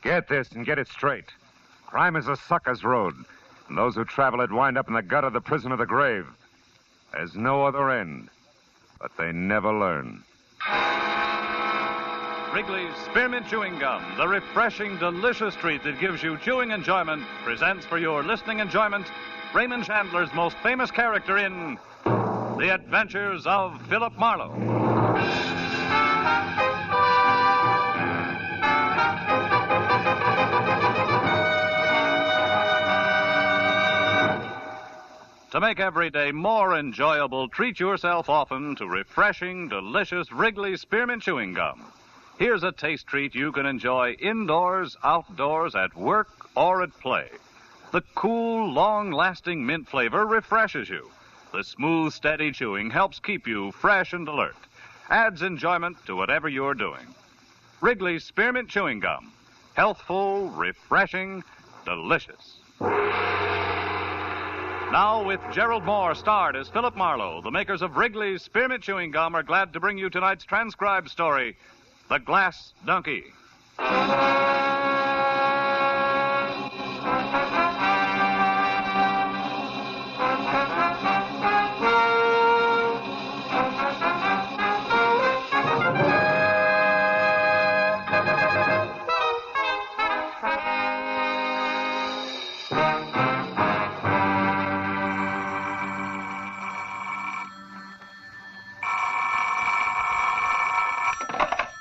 Get this and get it straight. Crime is a sucker's road, and those who travel it wind up in the gut of the prison of the grave. There's no other end, but they never learn. Wrigley's Spearmint Chewing Gum, the refreshing, delicious treat that gives you chewing enjoyment, presents for your listening enjoyment Raymond Chandler's most famous character in The Adventures of Philip Marlowe. To make every day more enjoyable, treat yourself often to refreshing, delicious Wrigley's Spearmint Chewing Gum. Here's a taste treat you can enjoy indoors, outdoors, at work, or at play. The cool, long-lasting mint flavor refreshes you. The smooth, steady chewing helps keep you fresh and alert. Adds enjoyment to whatever you're doing. Wrigley's Spearmint Chewing Gum. Healthful, refreshing, delicious. Now, with Gerald Moore starred as Philip Marlowe, the makers of Wrigley's Spearmint Chewing Gum are glad to bring you tonight's transcribed story, The Glass Donkey.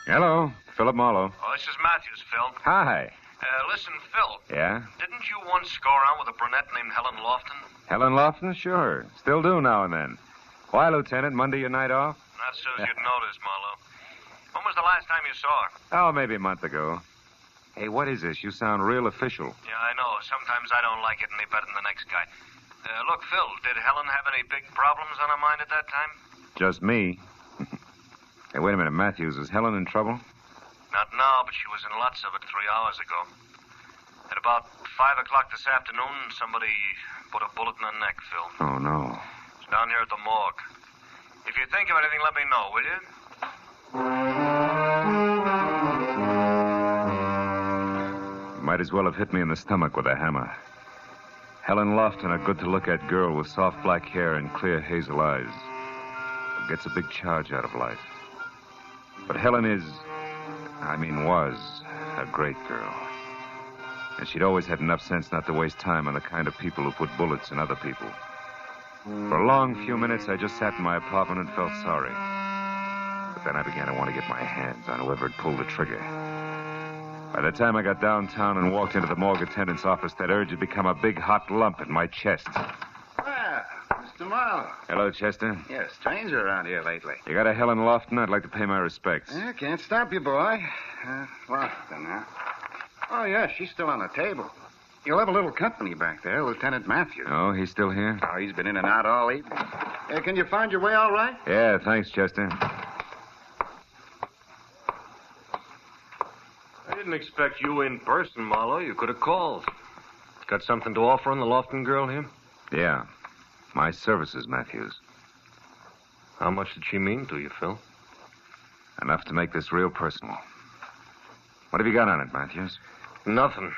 Hello, Philip Marlowe. Oh, this is Matthews, Phil. Hi. Listen, Phil. Yeah? Didn't you once go around with a brunette named Helen Lofton? Helen Lofton? Sure. Still do now and then. Why, Lieutenant? Monday your night off? Not so as you'd notice, Marlowe. When was the last time you saw her? Oh, maybe a month ago. Hey, what is this? You sound real official. Yeah, I know. Sometimes I don't like it any better than the next guy. Look, Phil, did Helen have any big problems on her mind at that time? Just me. Hey, wait a minute, Matthews. Is Helen in trouble? Not now, but she was in lots of it 3 hours ago. At about 5 o'clock this afternoon, somebody put a bullet in her neck, Phil. Oh, no. It's down here at the morgue. If you think of anything, let me know, will you? Might as well have hit me in the stomach with a hammer. Helen Lofton, a good-to-look-at girl with soft black hair and clear hazel eyes. Gets a big charge out of life. But Helen was a great girl. And she'd always had enough sense not to waste time on the kind of people who put bullets in other people. For a long few minutes, I just sat in my apartment and felt sorry. But then I began to want to get my hands on whoever had pulled the trigger. By the time I got downtown and walked into the morgue attendant's office, that urge had become a big hot lump in my chest. Mr. Marlowe. Hello, Chester. You're a stranger around here lately. You got a Helen Lofton? I'd like to pay my respects. Yeah, can't stop you, boy. Lofton, huh? Oh, yeah, she's still on the table. You'll have a little company back there, Lieutenant Matthews. Oh, he's still here? Oh, he's been in and out all evening. Can you find your way all right? Yeah, thanks, Chester. I didn't expect you in person, Marlowe. You could have called. Got something to offer on the Lofton girl here? Yeah. My services, Matthews. How much did she mean to you, Phil? Enough to make this real personal. What have you got on it, Matthews? Nothing.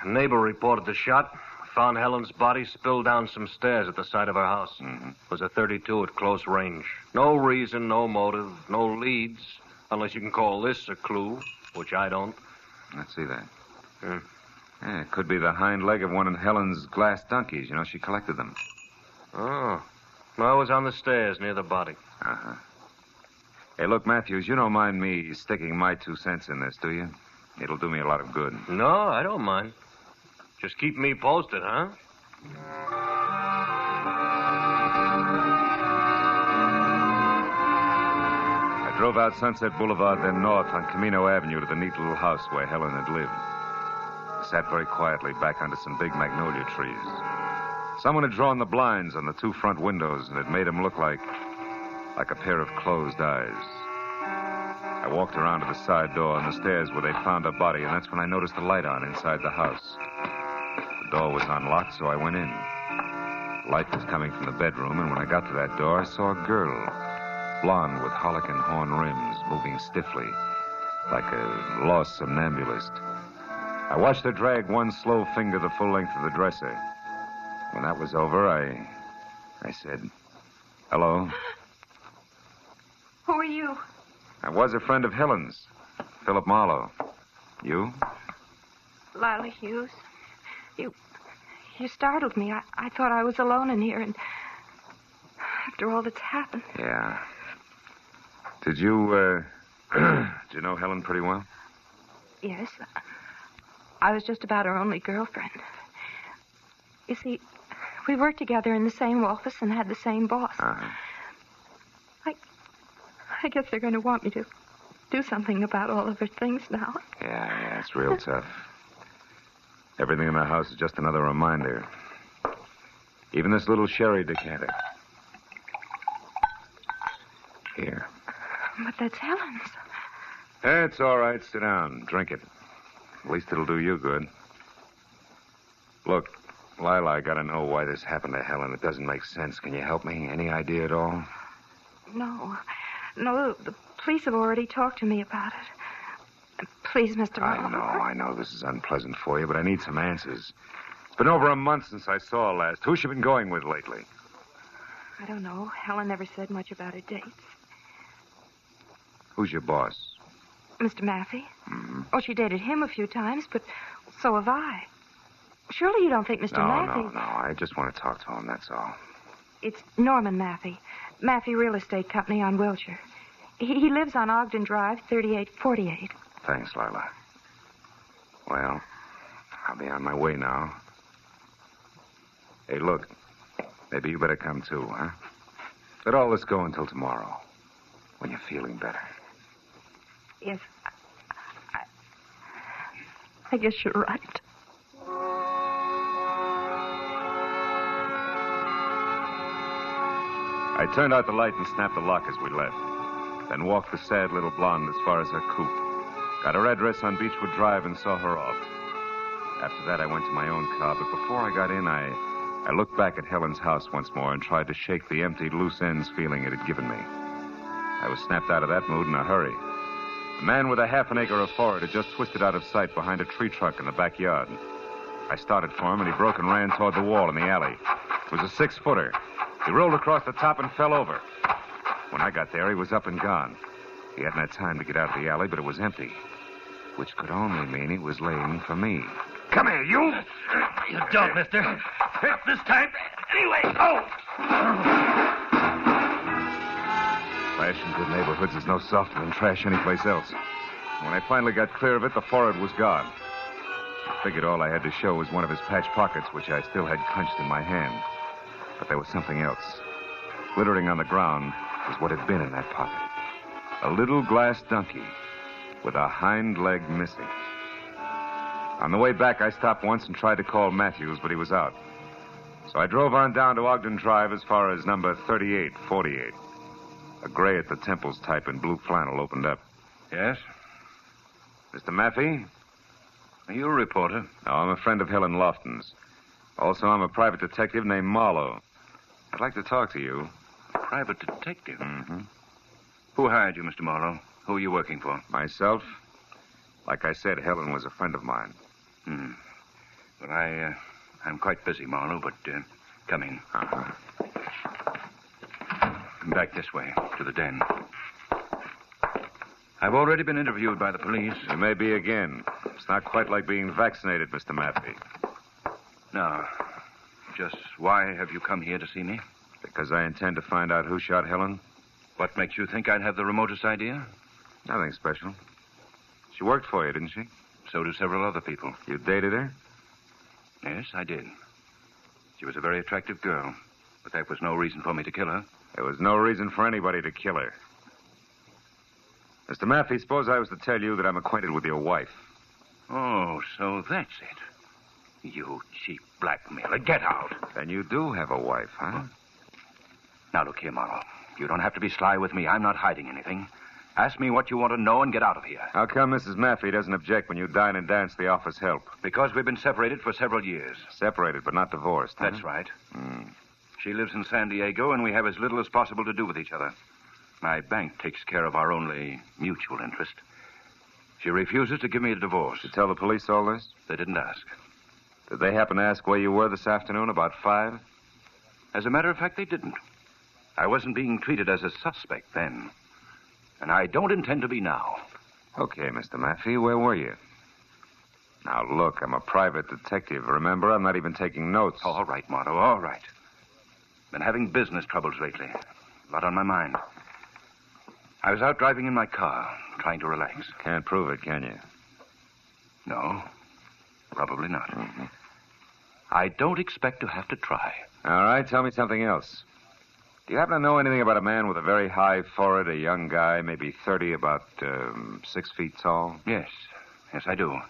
A neighbor reported the shot. Found Helen's body spilled down some stairs at the side of her house. Mm-hmm. It was a .32 at close range. No reason, no motive, no leads, unless you can call this a clue, which I don't. Let's see that. Yeah, it could be the hind leg of one of Helen's glass donkeys. You know, she collected them. Oh. I was on the stairs near the body. Uh-huh. Hey, look, Matthews, you don't mind me sticking my 2 cents in this, do you? It'll do me a lot of good. No, I don't mind. Just keep me posted, huh? I drove out Sunset Boulevard, then north on Camino Avenue to the neat little house where Helen had lived. I sat very quietly back under some big magnolia trees. Someone had drawn the blinds on the 2 front windows, and it made them look like a pair of closed eyes. I walked around to the side door on the stairs where they found her body, and that's when I noticed the light on inside the house. The door was unlocked, so I went in. The light was coming from the bedroom, and when I got to that door, I saw a girl, blonde with harlequin horn rims, moving stiffly, like a lost somnambulist. I watched her drag one slow finger the full length of the dresser. When that was over, I said, "Hello." Who are you? I was a friend of Helen's, Philip Marlowe. You? Lila Hughes. You startled me. I thought I was alone in here, and after all that's happened. Yeah. Did you, did you know Helen pretty well? Yes. I was just about her only girlfriend. You see, we worked together in the same office and had the same boss. Uh-huh. I guess they're going to want me to do something about all of her things now. Yeah, it's real tough. Everything in the house is just another reminder. Even this little sherry decanter. Here. But that's Helen's. It's all right. Sit down. Drink it. At least it'll do you good. Look, Lila, I gotta know why this happened to Helen. It doesn't make sense. Can you help me? Any idea at all? No, the police have already talked to me about it. Please, Mr. Marlowe. I know this is unpleasant for you, but I need some answers. It's been over a month since I saw her last. Who's she been going with lately? I don't know. Helen never said much about her dates. Who's your boss? Mr. Maffey? Mm-hmm. Oh, she dated him a few times, but so have I. Surely you don't think Mr. Maffey... No. I just want to talk to him, that's all. It's Norman Maffey. Maffey Real Estate Company on Wilshire. He lives on Ogden Drive, 3848. Thanks, Lila. Well, I'll be on my way now. Hey, look. Maybe you better come too, huh? Let all this go until tomorrow, when you're feeling better. Yes, I guess you're right. I turned out the light and snapped the lock as we left. Then walked the sad little blonde as far as her coupe. Got her address on Beechwood Drive and saw her off. After that, I went to my own car, but before I got in, I looked back at Helen's house once more and tried to shake the empty, loose ends feeling it had given me. I was snapped out of that mood in a hurry. A man with a half an acre of forage had just twisted out of sight behind a tree trunk in the backyard. I started for him, and he broke and ran toward the wall in the alley. It was a 6-footer. He rolled across the top and fell over. When I got there, he was up and gone. He hadn't had time to get out of the alley, but it was empty, which could only mean he was laying for me. Come here, you! You don't, mister. This time. Anyway, go! Trash in good neighborhoods is no softer than trash anyplace else. When I finally got clear of it, the forehead was gone. I figured all I had to show was one of his patch pockets, which I still had clenched in my hand. But there was something else. Glittering on the ground was what had been in that pocket. A little glass donkey with a hind leg missing. On the way back, I stopped once and tried to call Matthews, but he was out. So I drove on down to Ogden Drive as far as number 3848. A gray at the temples type in blue flannel opened up. Yes? Mr. Maffey? Are you a reporter? No, I'm a friend of Helen Lofton's. Also, I'm a private detective named Marlowe. I'd like to talk to you. Private detective? Mm-hmm. Who hired you, Mr. Morrow? Who are you working for? Myself? Like I said, Helen was a friend of mine. Well, I'm quite busy, Marlowe, but come in. Uh-huh. Back this way, to the den. I've already been interviewed by the police. You may be again. It's not quite like being vaccinated, Mr. Maffey. Now, just why have you come here to see me? Because I intend to find out who shot Helen. What makes you think I'd have the remotest idea? Nothing special. She worked for you, didn't she? So do several other people. You dated her? Yes, I did. She was a very attractive girl, but that was no reason for me to kill her. There was no reason for anybody to kill her. Mr. Maffey, suppose I was to tell you that I'm acquainted with your wife. Oh, so that's it. You cheap blackmailer. Get out. Then you do have a wife, huh? Now, look here, Marlowe. You don't have to be sly with me. I'm not hiding anything. Ask me what you want to know and get out of here. How come Mrs. Maffey doesn't object when you dine and dance the office help? Because we've been separated for several years. Separated, but not divorced, huh? That's right. She lives in San Diego, and we have as little as possible to do with each other. My bank takes care of our only mutual interest. She refuses to give me a divorce. Did you tell the police all this? They didn't ask. Did they happen to ask where you were this afternoon about 5? As a matter of fact, they didn't. I wasn't being treated as a suspect then. And I don't intend to be now. Okay, Mr. Maffey, where were you? Now, look, I'm a private detective. Remember, I'm not even taking notes. All right, Marto, all right. Been having business troubles lately. A lot on my mind. I was out driving in my car, trying to relax. Can't prove it, can you? No, probably not. Mm-hmm. I don't expect to have to try. All right, tell me something else. Do you happen to know anything about a man with a very high forehead, a young guy, maybe 30, about 6 feet tall? Yes, I do.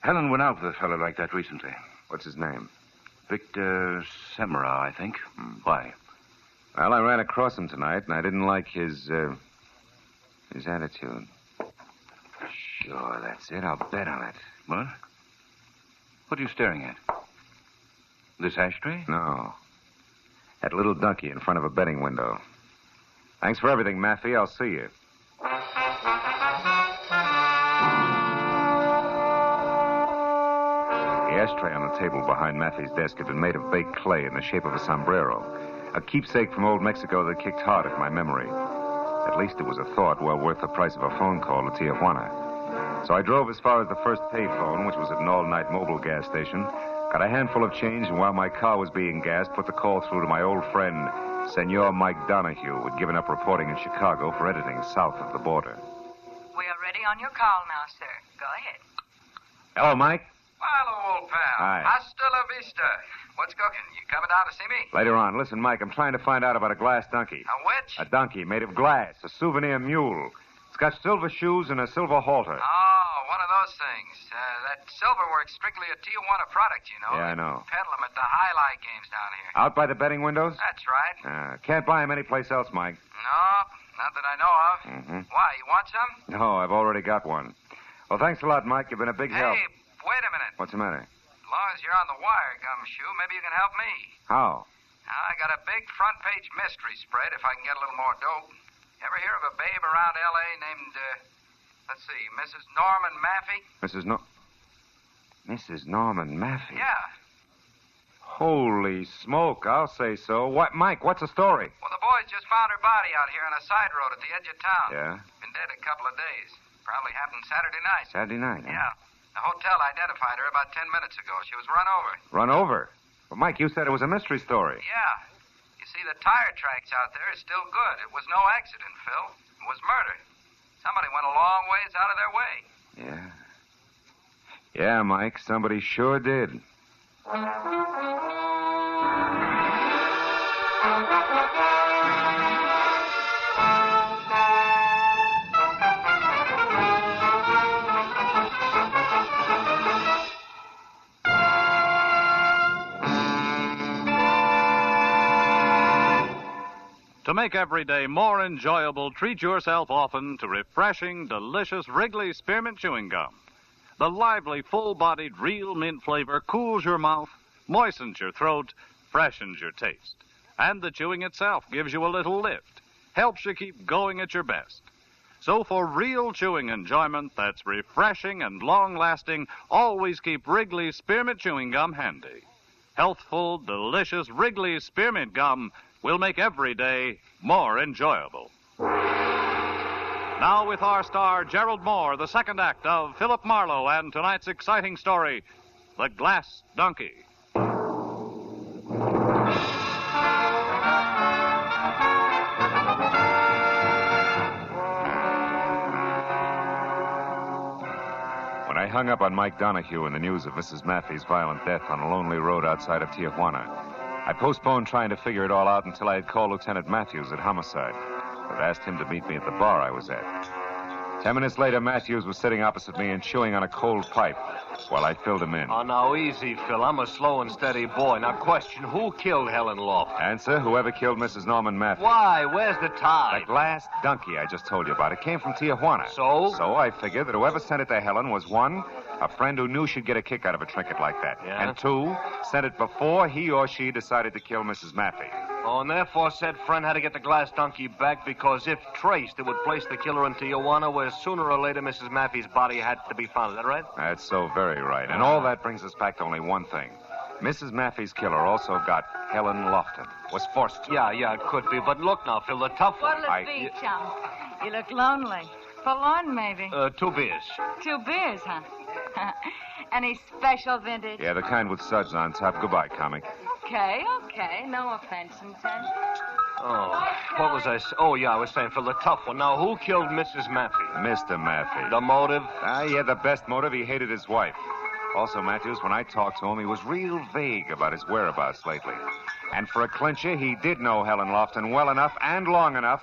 Helen went out with a fellow like that recently. What's his name? Victor Semra, I think. Why? Well, I ran across him tonight, and I didn't like his attitude. Sure, that's it. I'll bet on it. What? What are you staring at? This ashtray? No. That little donkey in front of a betting window. Thanks for everything, Maffey. I'll see you. The ashtray on the table behind Maffey's desk had been made of baked clay in the shape of a sombrero. A keepsake from old Mexico that kicked hard at my memory. At least it was a thought well worth the price of a phone call to Tijuana. So I drove as far as the first payphone, which was at an all-night mobile gas station, got a handful of change, and while my car was being gassed, put the call through to my old friend, Senor Mike Donahue, who had given up reporting in Chicago for editing south of the border. We are ready on your call now, sir. Go ahead. Hello, Mike. Hello, old pal. Hi. Hasta la vista. What's cooking? You coming down to see me? Later on. Listen, Mike, I'm trying to find out about a glass donkey. A which? A donkey made of glass, a souvenir mule. It's got silver shoes and a silver halter. Oh, one of those things. That silverwork's strictly a Tijuana product, you know. Yeah, I know. They peddle them at the highlight games down here. Out by the betting windows? That's right. Can't buy 'em anyplace else, Mike. No, not that I know of. Mm-hmm. Why, you want some? No, I've already got one. Well, thanks a lot, Mike. You've been a big help. Hey, wait a minute. What's the matter? As long as you're on the wire, Gumshoe, maybe you can help me. How? I got a big front-page mystery spread if I can get a little more dope. Ever hear of a babe around L.A. named, Mrs. Norman Maffey? Mrs. Norman Maffey? Yeah. Holy smoke, I'll say so. What, Mike, what's the story? Well, the boys just found her body out here on a side road at the edge of town. Yeah? Been dead a couple of days. Probably happened Saturday night. Saturday night, huh? Yeah. The hotel identified her about 10 minutes ago. She was run over. Run over? Well, Mike, you said it was a mystery story. Yeah. You see, the tire tracks out there are still good. It was no accident, Phil. It was murder. Somebody went a long ways out of their way. Yeah. Yeah, Mike, somebody sure did. To make every day more enjoyable, treat yourself often to refreshing, delicious Wrigley Spearmint Chewing Gum. The lively, full-bodied, real mint flavor cools your mouth, moistens your throat, freshens your taste. And the chewing itself gives you a little lift, helps you keep going at your best. So for real chewing enjoyment that's refreshing and long-lasting, always keep Wrigley Spearmint Chewing Gum handy. Healthful, delicious Wrigley Spearmint Gum will make every day more enjoyable. Now with our star, Gerald Moore, the second act of Philip Marlowe and tonight's exciting story, The Glass Donkey. When I hung up on Mike Donahue and the news of Mrs. Maffey's violent death on a lonely road outside of Tijuana, I postponed trying to figure it all out until I had called Lieutenant Matthews at Homicide. I'd asked him to meet me at the bar I was at. 10 minutes later, Matthews was sitting opposite me and chewing on a cold pipe while I filled him in. Oh, now, easy, Phil. I'm a slow and steady boy. Now, question, who killed Helen Loft? Answer, whoever killed Mrs. Norman Maffey. Why? Where's the tie? The glass donkey I just told you about. It came from Tijuana. So? So I figured that whoever sent it to Helen was, one, a friend who knew she'd get a kick out of a trinket like that. Yeah? And two, sent it before he or she decided to kill Mrs. Maffey. Oh, and therefore said friend had to get the glass donkey back because if traced, it would place the killer in Tijuana, where sooner or later Mrs. Maffey's body had to be found. Is that right? That's so very right. And all that brings us back to only one thing. Mrs. Maffey's killer also got Helen Lofton. Was forced to. Yeah, it could be. But look now, Phil, the tough one. What'll it be, chum? You look lonely. Forlorn, maybe. 2 beers. 2 beers, huh? Any special vintage? Yeah, the kind with suds on top. Goodbye, comic. Okay. No offense intended. Oh, what was I... Oh, yeah, I was saying, Phil, the tough one. Now, who killed Mrs. Maffey? Mr. Maffey. The motive? He had the best motive. He hated his wife. Also, Matthews, when I talked to him, he was real vague about his whereabouts lately. And for a clincher, he did know Helen Lofton well enough and long enough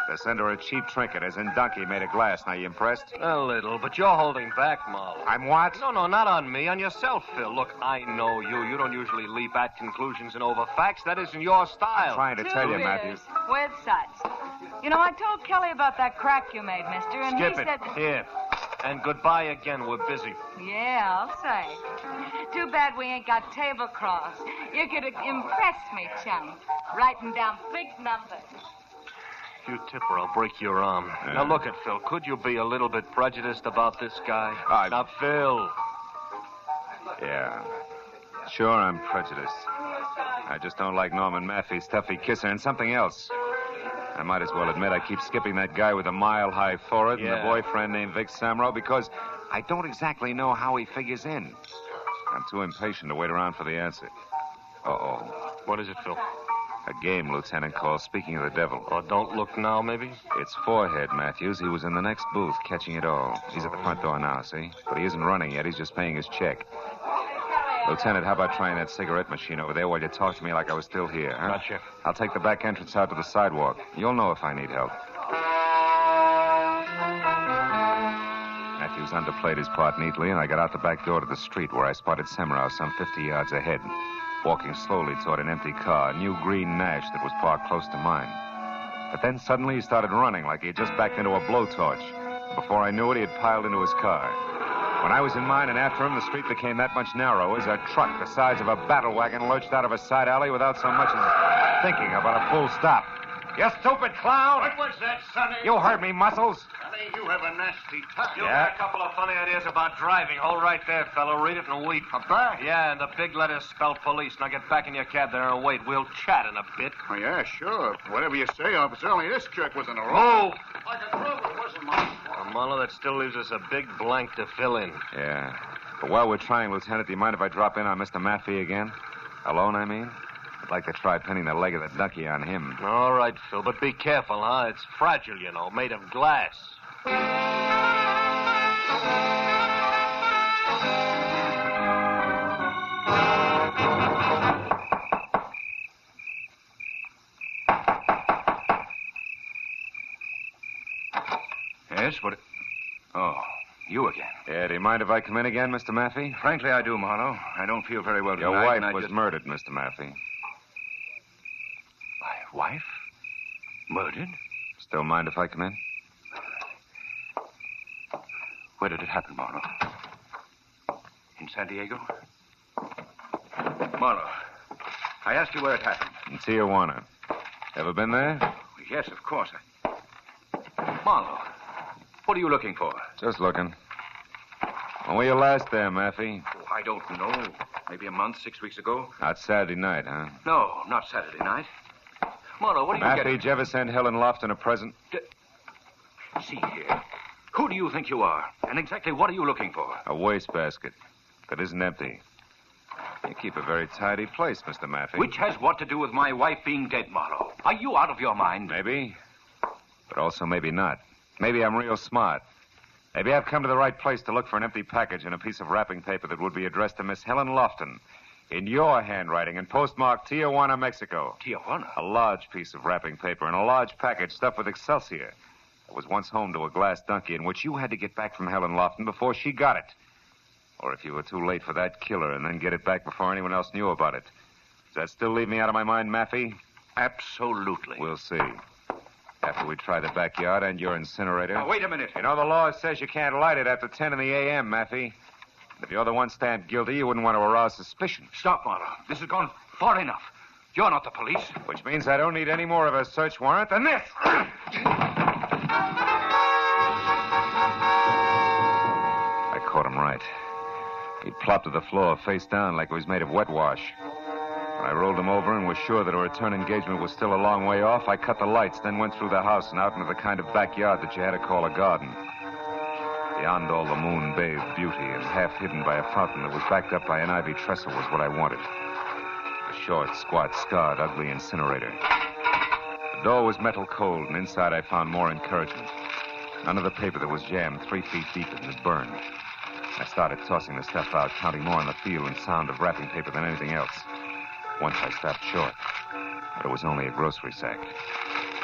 to send her a cheap trinket, as in Donkey made of glass. Now, you impressed? A little, but you're holding back, Marlowe. I'm what? No, not on me, on yourself, Phil. Look, I know you. You don't usually leap at conclusions and over facts. That isn't your style. I'm trying to 2 tell you, beers Matthews. With suds. You know, I told Kelly about that crack you made, mister, and Skip he it. said... Here. And goodbye again. We're busy. Yeah, I'll say. Too bad we ain't got tablecloths. You could impress me, chum. Writing down big numbers. If you tip her, I'll break your arm. Yeah. Now, look at Phil. Could you be a little bit prejudiced about this guy? Now, Phil. Yeah. Sure, I'm prejudiced. I just don't like Norman Maffey's stuffy kisser and something else. I might as well admit I keep skipping that guy with a mile-high forehead and the boyfriend named Vic Samro because I don't exactly know how he figures in. I'm too impatient to wait around for the answer. Uh-oh. What is it, Phil? A game, Lieutenant calls. Speaking of the devil. Oh, don't look now, maybe? It's Forehead, Matthews. He was in the next booth catching it all. He's at the front door now, see? But he isn't running yet. He's just paying his check. Lieutenant, how about trying that cigarette machine over there while you talk to me like I was still here, huh? Gotcha. I'll take the back entrance out to the sidewalk. You'll know if I need help. Matthews underplayed his part neatly, and I got out the back door to the street where I spotted Semrau some 50 yards ahead, walking slowly toward an empty car, a new green Nash that was parked close to mine. But then suddenly he started running like he had just backed into a blowtorch. Before I knew it, he had piled into his car. When I was in mine and after him, the street became that much narrower as a truck the size of a battle wagon lurched out of a side alley without so much as thinking about a full stop. You stupid clown! What was that, Sonny? You heard me, Muscles. Sonny, you have a nasty tongue. You got a couple of funny ideas about driving. Hold right there, fellow. Read it and wait. A bag? Yeah, and the big letters spell police. Now get back in your cab there and wait. We'll chat in a bit. Oh, yeah, sure. Whatever you say, officer. Only this jerk was in a row. Move! Like a drove, it wasn't my fault. Marlowe, that still leaves us a big blank to fill in. Yeah. But while we're trying, Lieutenant, do you mind if I drop in on Mr. Maffey again? Alone, I mean? I'd like to try pinning the leg of the ducky on him. All right, Phil, but be careful, huh? It's fragile, you know, made of glass. Yes, what... Oh, you again. Yeah, do you mind if I come in again, Mr. Maffey? Frankly, I do, Marlowe. I don't feel very well Your tonight. wife and I was just... murdered, Mr. Maffey. My wife? Murdered? Still mind if I come in? Where did it happen, Marlowe? In San Diego? Marlowe, I asked you where it happened. In Tijuana. Ever been there? Yes, of course. Marlowe, what are you looking for? Just looking. When were you last there, Maffey? Oh, I don't know. Maybe a month, 6 weeks ago. Not Saturday night, huh? No, not Saturday night. Marlowe, what are you Maffey, getting? did you ever send Helen Lofton a present? See here. Who do you think you are? And exactly what are you looking for? A wastebasket that isn't empty. You keep a very tidy place, Mr. Maffey. Which has what to do with my wife being dead, Marlowe? Are you out of your mind? Maybe. But also maybe not. Maybe I'm real smart. Maybe I've come to the right place to look for an empty package and a piece of wrapping paper that would be addressed to Miss Helen Lofton in your handwriting and postmarked Tijuana, Mexico. Tijuana? A large piece of wrapping paper and a large package stuffed with Excelsior. It was once home to a glass donkey in which you had to get back from Helen Lofton before she got it. Or if you were too late for that, kill her and then get it back before anyone else knew about it. Does that still leave me out of my mind, Maffey? Absolutely. We'll see. After we try the backyard and your incinerator. Now, wait a minute. You know, the law says you can't light it after 10 in the a.m., Maffey. If you're the one stamped guilty, you wouldn't want to arouse suspicion. Stop, Marlowe. This has gone far enough. You're not the police. Which means I don't need any more of a search warrant than this. I caught him right. He plopped to the floor, face down, like he was made of wet wash. When I rolled him over and was sure that a return engagement was still a long way off, I cut the lights, then went through the house and out into the kind of backyard that you had to call a garden. Beyond all the moon-bathed beauty and half hidden by a fountain that was backed up by an ivy trestle was what I wanted. A short, squat, scarred, ugly incinerator. The door was metal cold, and inside I found more encouragement. None of the paper that was jammed 3 feet deep had burned. I started tossing the stuff out, counting more on the feel and sound of wrapping paper than anything else. Once I stopped short, but it was only a grocery sack.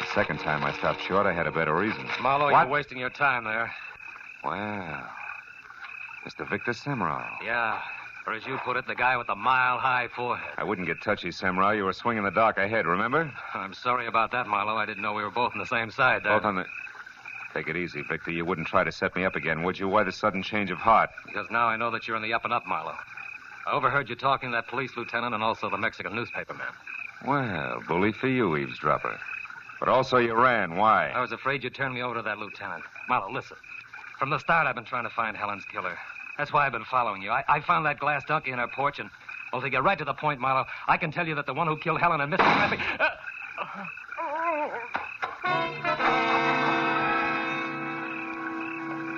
The second time I stopped short, I had a better reason. Marlowe, What? you're wasting your time there. Well, Mr. Victor Semrau. Yeah, or as you put it, the guy with the mile-high forehead. I wouldn't get touchy, Semrau. You were swinging the dark ahead, remember? I'm sorry about that, Marlowe. I didn't know we were both on the same side there. Both on the... Take it easy, Victor. You wouldn't try to set me up again, would you? Why the sudden change of heart? Because now I know that you're in the up and up, Marlowe. I overheard you talking to that police lieutenant and also the Mexican newspaper man. Well, bully for you, eavesdropper. But also you ran. Why? I was afraid you'd turn me over to that lieutenant. Marlowe, listen. From the start, I've been trying to find Helen's killer. That's why I've been following you. I found that glass donkey in her porch, and, well, to get right to the point, Marlowe, I can tell you that the one who killed Helen and Mr. Mappy...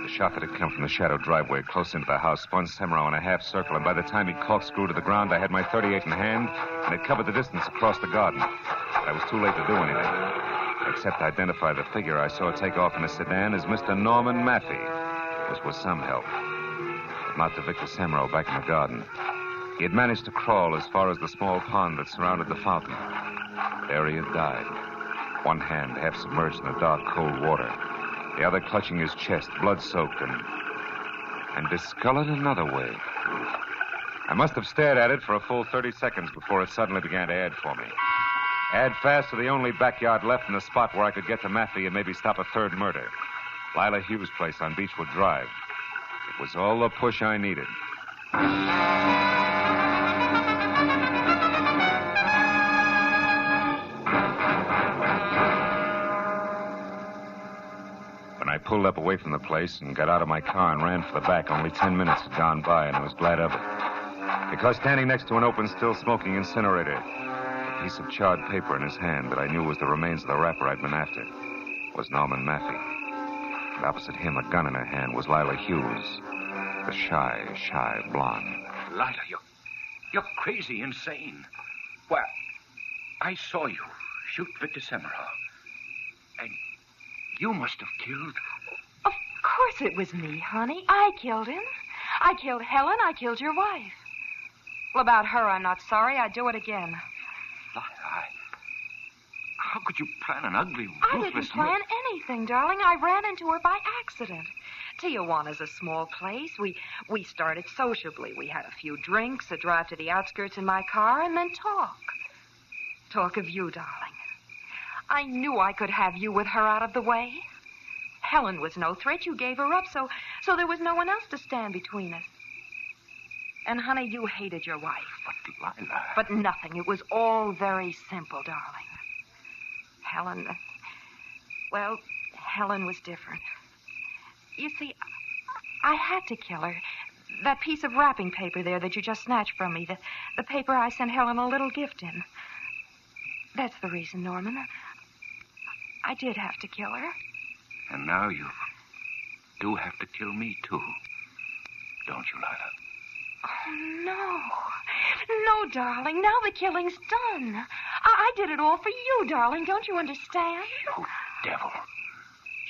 The shot that had come from the shadow driveway close into the house spun Semrau in a half circle, and by the time he corkscrewed to the ground, I had my .38 in hand, and it covered the distance across the garden. But I was too late to do anything, except identify the figure I saw take off in a sedan as Mr. Norman Maffey, which was some help. But not to Victor Semrau back in the garden. He had managed to crawl as far as the small pond that surrounded the fountain. There he had died, one hand half submerged in the dark, cold water, the other clutching his chest, blood-soaked and discolored another way. I must have stared at it for a full 30 seconds before it suddenly began to add for me. Add fast to the only backyard left in the spot where I could get to Maffey and maybe stop a third murder. Lila Hughes' place on Beechwood Drive. It was all the push I needed. When I pulled up away from the place and got out of my car and ran for the back, only 10 minutes had gone by, and I was glad of it. Because standing next to an open, still-smoking incinerator, a piece of charred paper in his hand that I knew was the remains of the rapper I'd been after, was Norman Maffey. And opposite him, a gun in her hand, was Lila Hughes, the shy blonde. Lila, you're crazy, insane. Well, I saw you shoot Victor Semrau. And you must have killed... Of course it was me, honey. I killed him. I killed Helen. I killed your wife. Well, about her, I'm not sorry. I'd do it again. Lila, how could you plan an ugly, ruthless... I didn't plan anything, darling. I ran into her by accident. Tijuana's a small place. We started sociably. We had a few drinks, a drive to the outskirts in my car, and then talk. Talk of you, darling. I knew I could have you with her out of the way. Helen was no threat. You gave her up, so there was no one else to stand between us. And, honey, you hated your wife. But, Lila... But nothing. It was all very simple, darling. Helen... Well, Helen was different. You see, I had to kill her. That piece of wrapping paper there that you just snatched from me, the paper I sent Helen a little gift in. That's the reason, Norman. I did have to kill her. And now you do have to kill me, too. Don't you, Lila? Oh, no. No, darling. Now the killing's done. I did it all for you, darling. Don't you understand? You devil.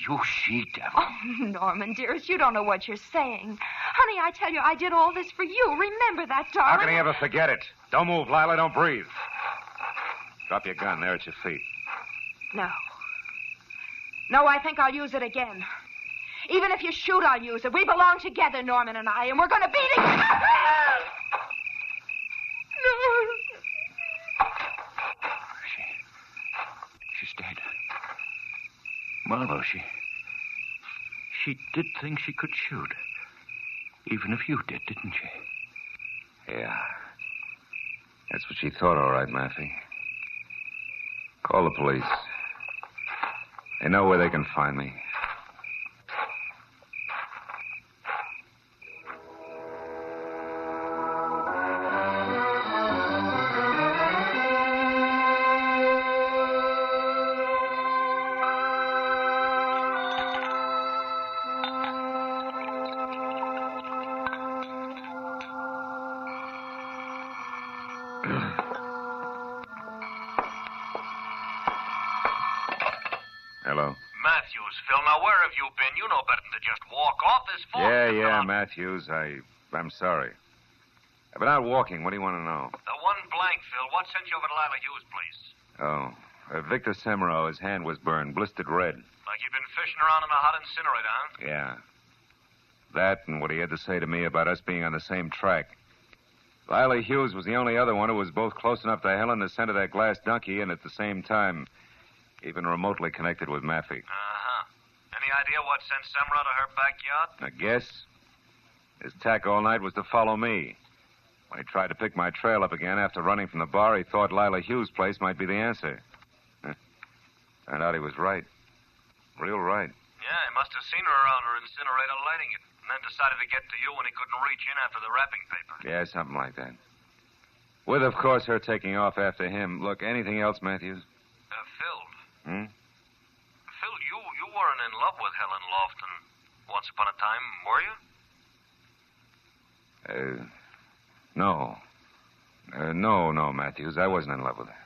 You she-devil. Oh, Norman, dearest, you don't know what you're saying. Honey, I tell you, I did all this for you. Remember that, darling. How can he ever forget it? Don't move, Lila. Don't breathe. Drop your gun there at your feet. No. No, I think I'll use it again. Even if you shoot, I'll use it. We belong together, Norman and I, and we're going to be together. No. She's dead. Marlowe, she did think she could shoot. Even if you did, didn't she? Yeah. That's what she thought, all right, Maffey. Call the police. They know where they can find me. Hello? Matthews, Phil, now where have you been? You know better than to just walk off this phone. Yeah, Matthews. I'm sorry. I've been out walking. What do you want to know? The one blank, Phil. What sent you over to Lila Hughes' place? Oh, Victor Semero, his hand was burned, blistered red. Like you'd been fishing around in a hot incinerator, huh? Yeah. That and what he had to say to me about us being on the same track. Lila Hughes was the only other one who was both close enough to Helen to send her that glass donkey and at the same time even remotely connected with Maffey. Uh-huh. Any idea what sent Semra to her backyard? I guess his tack all night was to follow me. When he tried to pick my trail up again after running from the bar, he thought Lila Hughes' place might be the answer. Turned out he was right. Real right. Yeah, he must have seen her around her incinerator lighting it, and then decided to get to you when he couldn't reach in after the wrapping paper. Yeah, something like that. With, of course, her taking off after him. Look, anything else, Matthews? Phil. Hmm? Phil, you weren't in love with Helen Lofton once upon a time, were you? No. No, Matthews. I wasn't in love with her.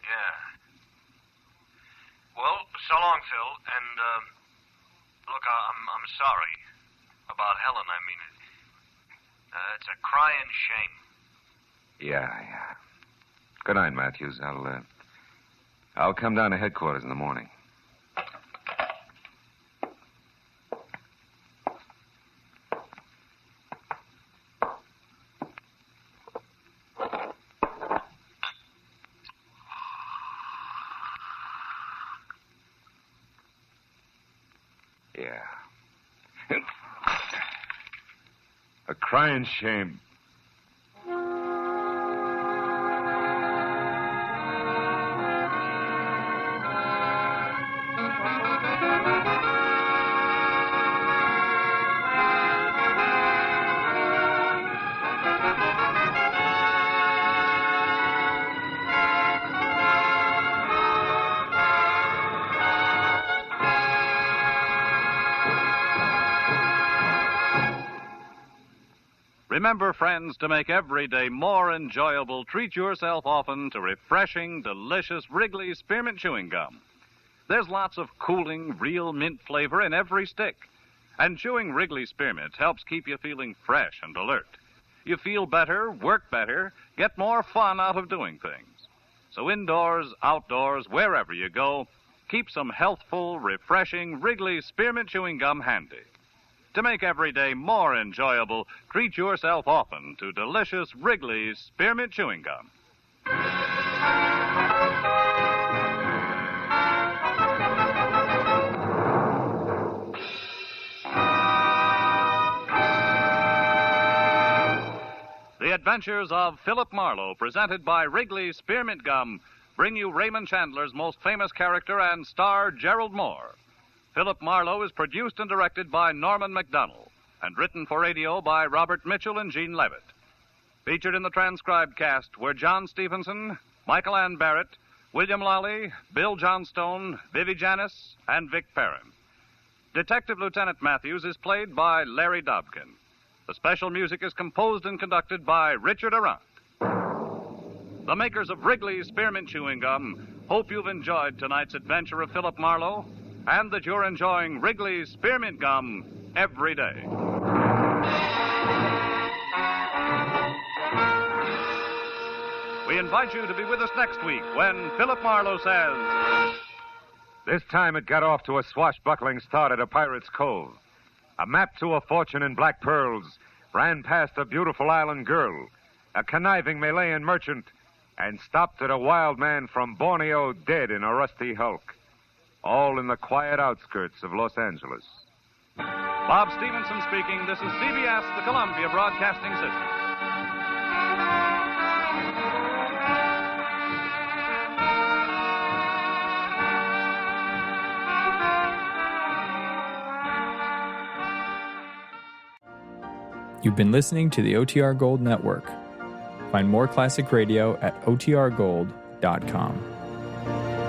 Yeah. Well, so long, Phil. And, look, I'm sorry about Helen. I mean, it's a crying shame. Yeah. Good night, Matthews. I'll come down to headquarters in the morning. Yeah. A crying shame. Remember, friends, to make every day more enjoyable, treat yourself often to refreshing, delicious Wrigley Spearmint Chewing Gum. There's lots of cooling, real mint flavor in every stick. And chewing Wrigley Spearmint helps keep you feeling fresh and alert. You feel better, work better, get more fun out of doing things. So indoors, outdoors, wherever you go, keep some healthful, refreshing Wrigley Spearmint Chewing Gum handy. To make every day more enjoyable, treat yourself often to delicious Wrigley's Spearmint Chewing Gum. The Adventures of Philip Marlowe, presented by Wrigley's Spearmint Gum, bring you Raymond Chandler's most famous character and star, Gerald Moore. Philip Marlowe is produced and directed by Norman MacDonald and written for radio by Robert Mitchell and Gene Levitt. Featured in the transcribed cast were John Stevenson, Michael Ann Barrett, William Lally, Bill Johnstone, Vivi Janis, and Vic Perrin. Detective Lieutenant Matthews is played by Larry Dobkin. The special music is composed and conducted by Richard Arant. The makers of Wrigley's Spearmint Chewing Gum hope you've enjoyed tonight's adventure of Philip Marlowe and that you're enjoying Wrigley's Spearmint Gum every day. We invite you to be with us next week when Philip Marlowe says... This time it got off to a swashbuckling start at a pirate's cove. A map to a fortune in black pearls ran past a beautiful island girl, a conniving Malayan merchant, and stopped at a wild man from Borneo dead in a rusty hulk. All in the quiet outskirts of Los Angeles. Bob Stevenson speaking. This is CBS, the Columbia Broadcasting System. You've been listening to the OTR Gold Network. Find more classic radio at otrgold.com.